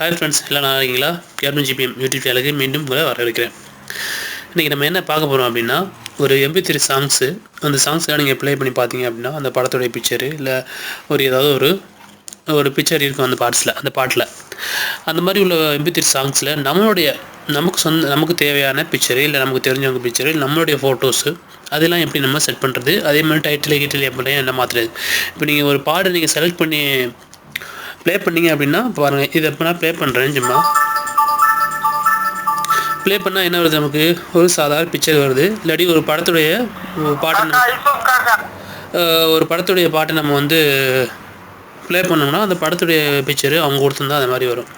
Hi friends, எல்லாம் நல்லா இருக்கீங்களா? கேப்டன் ஜிபிஎம் யூடியூப் சேனலுக்கு மீண்டும் வரவேற்கிறேன். இன்றைக்கி நம்ம என்ன பார்க்க போகிறோம் அப்படின்னா, ஒரு MP3 சாங்ஸு. அந்த சாங்ஸ்லாம் நீங்கள் ப்ளே பண்ணி பார்த்தீங்க அப்படின்னா, அந்த படத்துடைய பிக்சரு இல்லை ஏதாவது ஒரு பிக்சர் இருக்கும் அந்த பாட்டில். அந்த மாதிரி உள்ள MP3 சாங்ஸில் நமக்கு தேவையான பிக்சரு இல்லை நமக்கு தெரிஞ்சவங்க பிக்சரு இல்லை நம்மளுடைய ஃபோட்டோஸு அதெல்லாம் எப்படி நம்ம செட் பண்ணுறது, அதே மாதிரி டைட்டில் எப்படி என்ன மாற்றுறது. இப்போ நீங்கள் ஒரு பாட்டை நீங்கள் செலக்ட் பண்ணி ப்ளே பண்ணிங்க அப்படின்னா பாருங்கள், இதை எப்போ நான் ப்ளே பண்ணுறேன். சும்மா ப்ளே பண்ணால் என்ன வருது, நமக்கு ஒரு சாதாரண பிக்சர் வருது. இல்லாட்டி ஒரு படத்துடைய பாட்டை நம்ம வந்து ப்ளே பண்ணோம்னா அந்த படத்துடைய பிக்சரு அவங்க கொடுத்துருந்தா அந்த மாதிரி வரும்.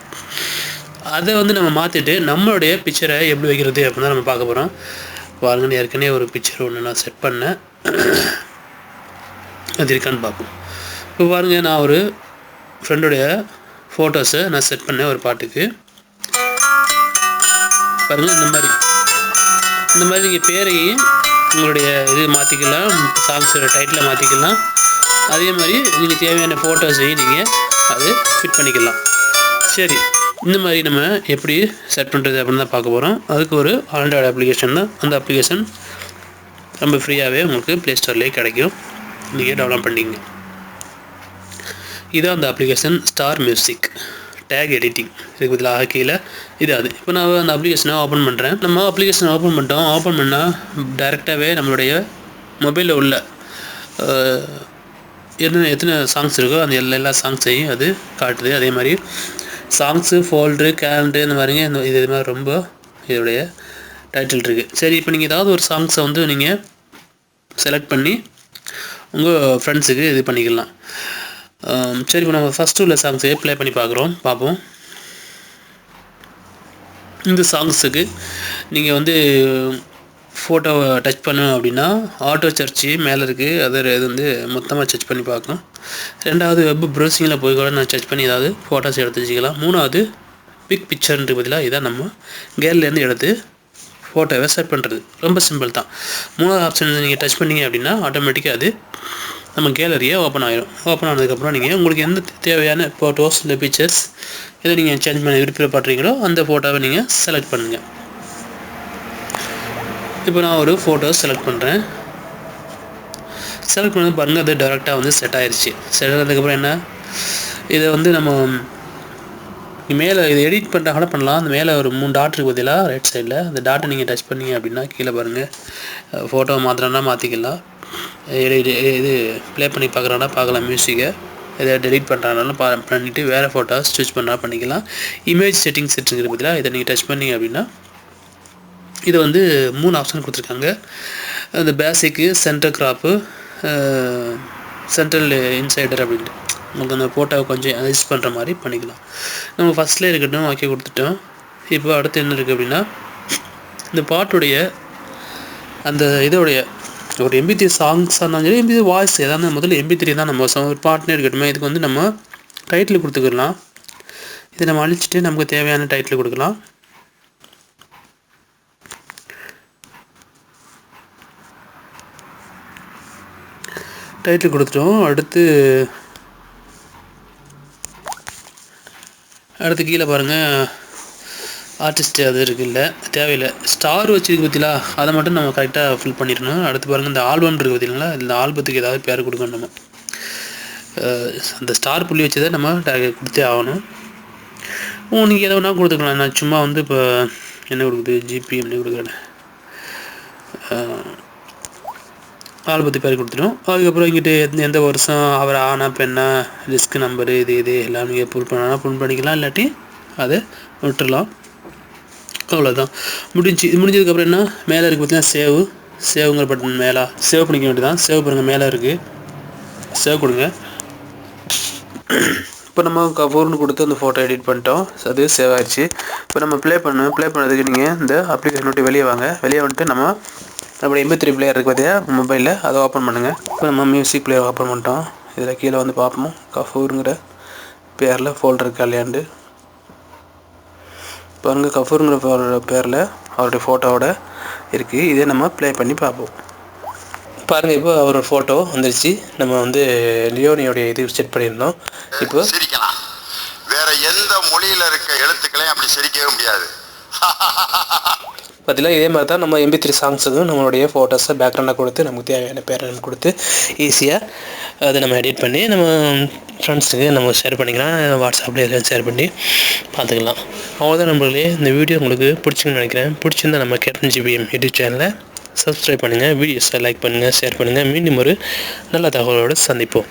அதை வந்து நம்ம மாற்றிட்டு நம்மளுடைய பிக்சரை எப்படி வைக்கிறது அப்படின்னு தான் நம்ம பார்க்க போகிறோம். பாருங்கள், ஏற்கனவே ஒரு பிக்சர் ஒன்று நான் செட் பண்ணேன், அது இருக்கான்னு பார்ப்போம். இப்போ பாருங்கள், நான் ஒரு ஃப்ரெண்டுடைய ஃபோட்டோஸை நான் செட் பண்ணேன் ஒரு பாட்டுக்கு. பாருங்கள், இந்த மாதிரி நீங்கள் பேரையும் உங்களுடைய இது மாற்றிக்கலாம், சாங்ஸோட டைட்டிலை மாற்றிக்கலாம். அதே மாதிரி நீங்கள் தேவையான ஃபோட்டோஸையும் நீங்கள் அது ஃபிட் பண்ணிக்கலாம். சரி, இந்த மாதிரி நம்ம எப்படி செட் பண்ணுறது அப்படின்னு தான் பார்க்க போகிறோம். அதுக்கு ஒரு ஆண்ட்ராய்டு அப்ளிகேஷன் தான். அந்த அப்ளிகேஷன் ரொம்ப ஃப்ரீயாகவே உங்களுக்கு ப்ளே ஸ்டோர்லேயே கிடைக்கும், நீங்கள் டவுன்லோட் பண்ணிங்க. இதுதான் அந்த application star music take editing. இதுக்கு பதிலாக கீழே அது. இப்போ நான் அந்த அப்ளிகேஷனை ஓப்பன் பண்ணுறேன். நம்ம அப்ளிகேஷனை ஓப்பன் பண்ணிட்டோம். ஓப்பன் பண்ணால் டைரெக்டாகவே நம்மளுடைய மொபைலில் உள்ள எத்தனை சாங்ஸ் இருக்கோ அந்த எல்லா சாங்ஸையும் அது காட்டுது. அதே மாதிரி சாங்ஸு, ஃபோல்டரு, கேலண்டு இந்த மாதிரிங்க இது மாதிரி ரொம்ப இதோடைய டைட்டில் இருக்குது. சரி, இப்போ நீங்கள் ஏதாவது ஒரு சாங்ஸை வந்து நீங்கள் செலக்ட் பண்ணி உங்கள் ஃப்ரெண்ட்ஸுக்கு இது பண்ணிக்கலாம். சரி, இப்போ நம்ம ஃபஸ்ட்டு உள்ள சாங்ஸை ப்ளே பண்ணி பார்ப்போம். இந்த சாங்ஸுக்கு நீங்கள் வந்து ஃபோட்டோவை டச் பண்ணணும் அப்படின்னா ஆட்டோ சர்ச்சு மேலே இருக்குது, அது வந்து மொத்தமாக சர்ச் பண்ணி பார்க்கணும். ரெண்டாவது, வெப் ப்ரௌசிங்கில் போய் கூட நான் சர்ச் பண்ணி ஏதாவது ஃபோட்டோஸ் எடுத்து வச்சுக்கலாம். மூணாவது, பிக் பிக்சர்ன்ற பதிலாக இதான் நம்ம கேலரிலேருந்து எடுத்து ஃபோட்டோவை செட் பண்ணுறது. ரொம்ப சிம்பிள் தான். மூணாவது ஆப்ஷன் நீங்கள் டச் பண்ணிங்க அப்படின்னா ஆட்டோமேட்டிக்காக அது நம்ம கேலரியை ஓப்பன் ஆகிடும். ஓப்பன் ஆனதுக்கப்புறம் நீங்கள் உங்களுக்கு எந்த தேவையான ஃபோட்டோஸ் இல்லை பிக்சர்ஸ் இதை நீங்கள் சேஞ்ச் பண்ண விருப்பப்படுறீங்களோ அந்த ஃபோட்டோவை நீங்கள் செலக்ட் பண்ணுங்கள். இப்போ நான் ஒரு ஃபோட்டோ செலக்ட் பண்ணுறேன். செலக்ட் பண்ணது பாருங்கள், அது டேரெக்டாக வந்து செட் ஆயிடுச்சு. செட் ஆனதுக்கப்புறம் என்ன, இதை வந்து நம்ம மேலே இதை எடிட் பண்ணுறாங்க பண்ணலாம். அந்த மேலே ஒரு 3 டாட் இருக்குது பதிலாக ரைட் சைடில். அந்த டாட்டை நீங்கள் டச் பண்ணிங்க அப்படின்னா கீழே பாருங்கள், ஃபோட்டோ மாத்திரம்னா மாற்றிக்கலாம். இது ப்ளே பண்ணி பார்க்கலாம் மியூசிக்கை. இதை டெலிட் பண்ணுறாங்கனாலும் பண்ணிவிட்டு வேறு ஃபோட்டோ ஸ்டிச் பண்ணிக்கலாம். இமேஜ் செட்டிங்ஸ் இருக்குங்கிற பதிலாக இதை நீங்கள் டச் பண்ணிங்க அப்படின்னா இதை வந்து 3 ஆப்ஷன் கொடுத்துருக்காங்க. அந்த பேசிக்கு, சென்டர் கிராப்பு, சென்ட்ரல் இன்சைடர் அப்படின்ட்டு உங்களுக்கு அந்த ஃபோட்டோவை கொஞ்சம் அட்ஜஸ்ட் பண்ணுற மாதிரி பண்ணிக்கலாம். நம்ம ஃபஸ்ட்லேயே இருக்கட்டும், ஓகே கொடுத்துட்டோம். இப்போ அடுத்து என்ன இருக்குது அப்படின்னா, இந்த பாட்டுடைய அந்த இதோடைய ஒரு MP3 சாங்ஸாக இருந்தாலும் சரி, MP3 வாய்ஸ் எதாவது முதல்ல MP3 தான் நம்ம ஒரு பாட்டுனே இருக்கட்டுமே. இதுக்கு வந்து நம்ம டைட்டில் கொடுத்துக்கலாம். இதை நம்ம அழிச்சிட்டு நமக்கு தேவையான டைட்டில் கொடுக்கலாம். டைட்டில் கொடுத்துட்டோம். அடுத்து கீழே பாருங்கள், ஆர்டிஸ்ட் அது இருக்குது, இல்லை தேவையில்லை. ஸ்டார் வச்சுருக்கு பார்த்தீங்களா, அதை மட்டும் நம்ம கரெக்டாக ஃபில் பண்ணிடணும். அடுத்து பாருங்கள், இந்த ஆல்பம் இருக்குது பார்த்தீங்களா, இந்த ஆல்பத்துக்கு ஏதாவது பேர் கொடுக்கணும். நம்ம அந்த ஸ்டார் புள்ளி வச்சதை நம்ம கொடுத்தே ஆகணும். நீங்கள் எதை வேணால் கொடுத்துக்கலாம். நான் சும்மா வந்து இப்போ என்ன கொடுக்குது, GPM கொடுக்குறேன். ஆல்பத்து பேர் கொடுத்துட்டோம். அதுக்கப்புறம் இங்கிட்டு எந்த வருஷம் அவர் ஆனா பெண்ணா, ரிஸ்க் நம்பரு, இது எல்லாம் நீங்கள் புல் பண்ணிக்கலாம். இல்லாட்டி அதை விட்டுடலாம். அவ்வளோதான், முடிஞ்சதுக்கப்புறம் என்ன, மேலே இருக்குது பார்த்தீங்கன்னா சேவுங்கிற பட்டன் மேலே சேவ் பண்ணிக்க வேண்டியதான். சேவ் பண்ணுங்கள், மேலே இருக்குது, சேவ் கொடுங்க. இப்போ நம்ம கபூர்னு கொடுத்து அந்த ஃபோட்டோ எடிட் பண்ணிட்டோம், அது சேவ் ஆகிடுச்சு. இப்போ நம்ம ப்ளே பண்ணதுக்கு நீங்கள் இந்த அப்ளிகேஷன் விட்டு வெளியே வந்துட்டு நம்மளுடைய MP3 பிளேயர் இருக்குது பார்த்தியா மொபைலில், அதை ஓப்பன் பண்ணுங்கள். இப்போ நம்ம மியூசிக் பிளேயர் ஓப்பன் பண்ணிட்டோம். இதில் கீழே வந்து பார்ப்போம், கஃபூருங்கிற பேரில் ஃபோல்டர் இருக்கா இல்லையாண்டு பாருங்கள். கஃபூருங்கிற பேரில் அவருடைய ஃபோட்டோவோட இருக்குது. இதே நம்ம ப்ளே பண்ணி பார்ப்போம். பாருங்கள், இப்போ அவரோட ஃபோட்டோ வந்துருச்சு. நம்ம வந்து லியோனியோடைய இது செட் பண்ணியிருந்தோம். இப்போ சிரிக்கலாம், வேற எந்த மொழியில் இருக்க எழுத்துக்களையும் அப்படி செரிக்கவே முடியாது. பார்த்தீங்களா, இதே மாதிரி தான் நம்ம MP3 சாங்ஸுக்கும் நம்மளுடைய ஃபோட்டோஸை பேக்ரவுண்டாக கொடுத்து நமக்கு தேவையான பேரை நம்ம கொடுத்து ஈஸியாக அதை நம்ம எடிட் பண்ணி நம்ம ஃப்ரெண்ட்ஸுக்கு நம்ம ஷேர் பண்ணிக்கலாம். வாட்ஸ்அப்லேயே எல்லாம் ஷேர் பண்ணி பார்த்துக்கலாம். அவ்வளோதான் நண்பர்களே. இந்த வீடியோ உங்களுக்கு பிடிச்சிங்கன்னு நினைக்கிறேன். பிடிச்சிருந்தா நம்ம கேப்டன் GBM யூடியூப் சேனலை சப்ஸ்கிரைப் பண்ணுங்கள், வீடியோஸை லைக் பண்ணுங்கள், ஷேர் பண்ணுங்கள். மீண்டும் ஒரு நல்ல தகவலோடு சந்திப்போம்.